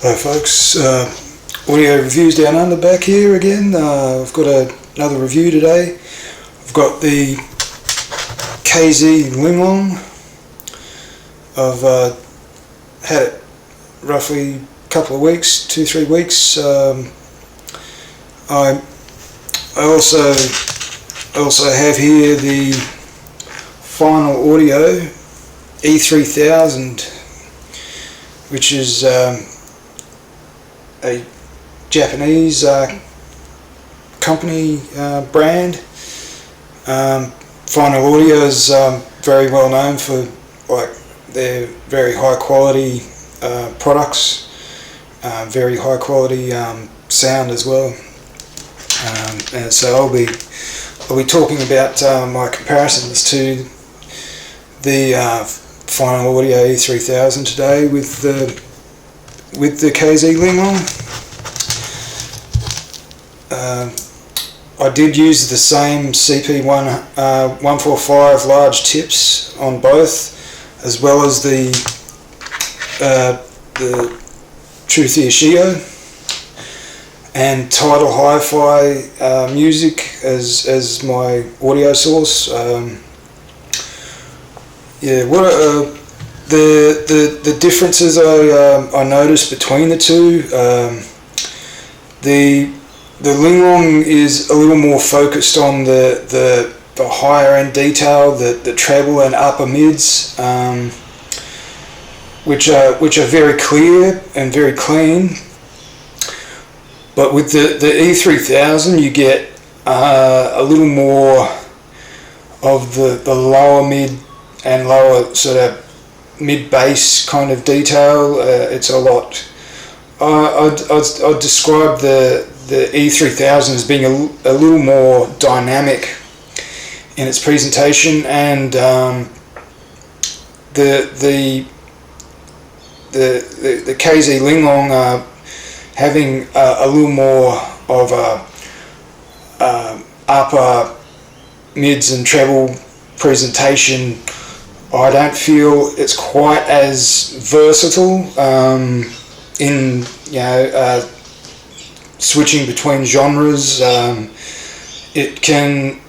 Hello folks, Audio Reviews Down Under back here again. I've got another review today. I've got the KZ Linglong. I've had it roughly a couple of weeks, 2-3 weeks. I also have here the Final Audio E3000, which is a Japanese company brand. Final Audio is very well known for their very high quality products, very high quality sound as well. And so I'll be talking about my comparisons to the Final Audio E3000 today with the KZ Linglong. I did use the same CP145 large tips on both, as well as the CHIFI and Tidal Hi-Fi music as my audio source. The differences I noticed between the two, the Linglong is a little more focused on the higher end detail, the treble and upper mids, which are very clear and very clean. But with the E3000 you get a little more of the lower mid and lower sort of mid bass kind of detail. It's a lot. I'd describe the E3000 as being a little more dynamic in its presentation, and the KZ Linglong having a little more of a upper mids and treble presentation. I don't feel it's quite as versatile in switching between genres. It can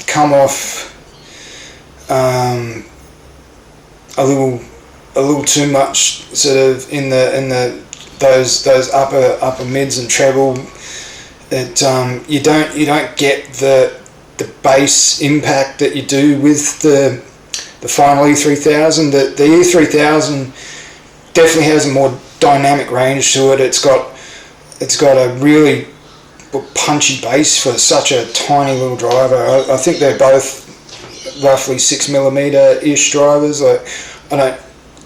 come off a little too much, sort of in those upper mids and treble. You don't get the bass impact that you do with the Final E3000. The E3000 definitely has a more dynamic range to it. It's got a really punchy bass for such a tiny little driver. I think they're both roughly 6mm ish drivers. I don't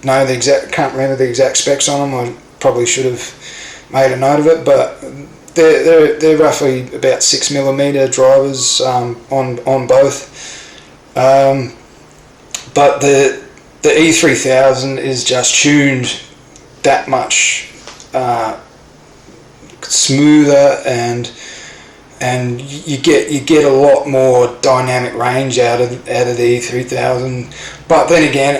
know can't remember the exact specs on them. I probably should have made a note of it, but they're roughly about 6mm drivers on both. But the E3000 is just tuned that much smoother, and you get a lot more dynamic range out of the E3000. But then again,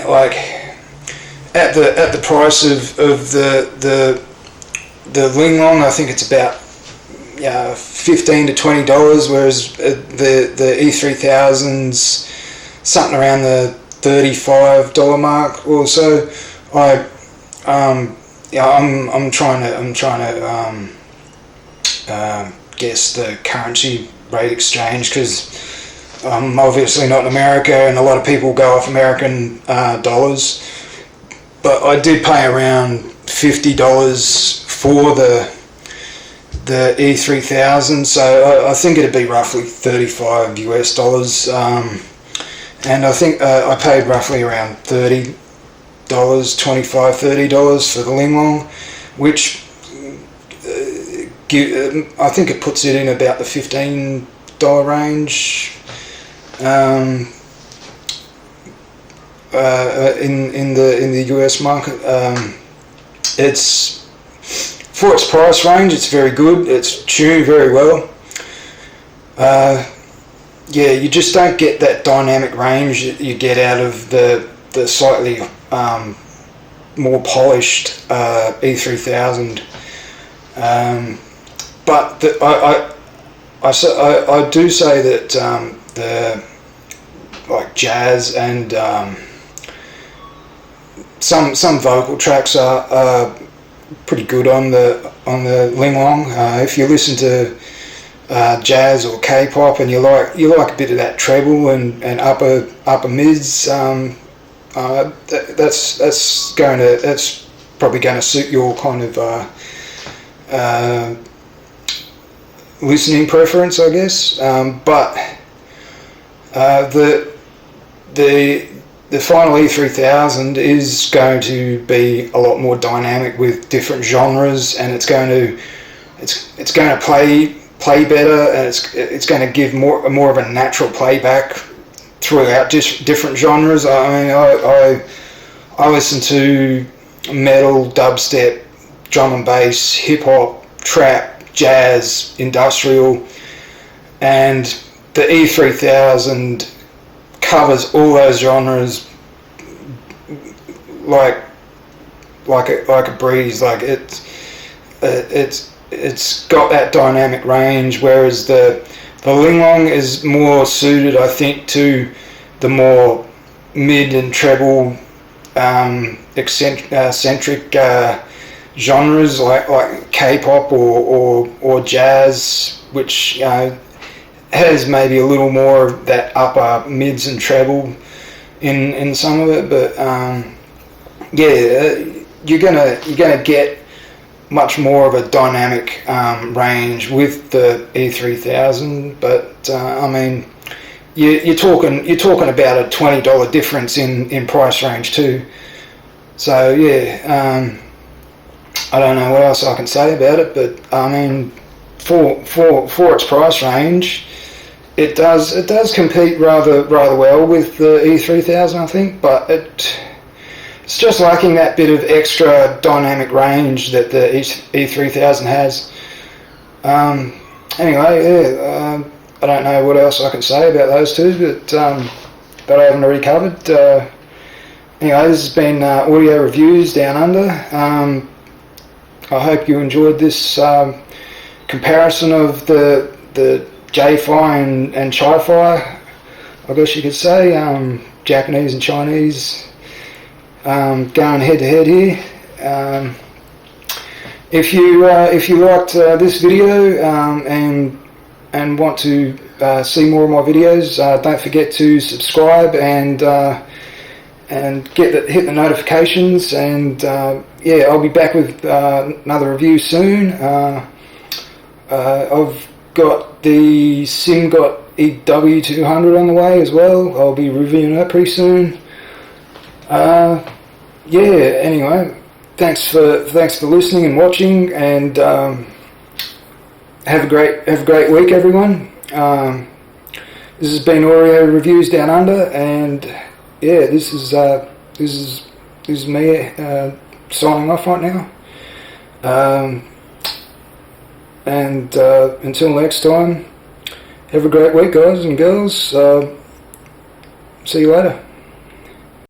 at the price of the Linglong, I think it's about $15 to $20, whereas the E3000's something around the $35 mark or so. I'm trying to guess the currency rate exchange, because I'm obviously not in America, and a lot of people go off American dollars. But I did pay around $50 for the E3000, so I think it'd be roughly $35 US. And I think I paid roughly around $30, $25-$30 for the Linglong, which I think it puts it in about the $15 range in the US market. It's for its price range, it's very good. It's tuned very well. You just don't get that dynamic range that you get out of the slightly more polished E3000. But I do say that the like jazz and some vocal tracks are pretty good on the Linglong. If you listen to jazz or K-pop and you like a bit of that treble and upper mids, that's probably going to suit your kind of listening preference, I guess. But the final E3000 is going to be a lot more dynamic with different genres, and it's going to play better, and it's going to give more of a natural playback throughout different genres. I mean, I listen to metal, dubstep, drum and bass, hip hop, trap, jazz, industrial, and the E3000 covers all those genres like a breeze. Like it's got that dynamic range, whereas the Linglong is more suited, I think, to the more mid and treble eccentric genres like K-pop or jazz, which has maybe a little more of that upper mids and treble in some of it. But you're gonna get much more of a dynamic range with the E3000. But I mean, you're talking about a $20 difference in price range too. So yeah, I don't know what else I can say about it, but I mean, for its price range, it does compete rather well with the E3000, I think, but it's just lacking that bit of extra dynamic range that the E3000 has. Anyway, yeah, I don't know what else I can say about those two, but that I haven't already covered. Anyway, this has been Audio Reviews Down Under. I hope you enjoyed this comparison of the J-Fi and Chi-Fi, I guess you could say, Japanese and Chinese, going head to head here. If you liked this video and want to see more of my videos, don't forget to subscribe and hit the notifications, and yeah, I'll be back with another review soon. I've got the SimGot E3000 on the way as well. I'll be reviewing that pretty soon. Yeah, anyway, thanks for listening and watching, and have a great week, everyone. This has been Audio Reviews Down Under, and yeah, this is me signing off right now. And until next time, have a great week, guys and girls. See you later.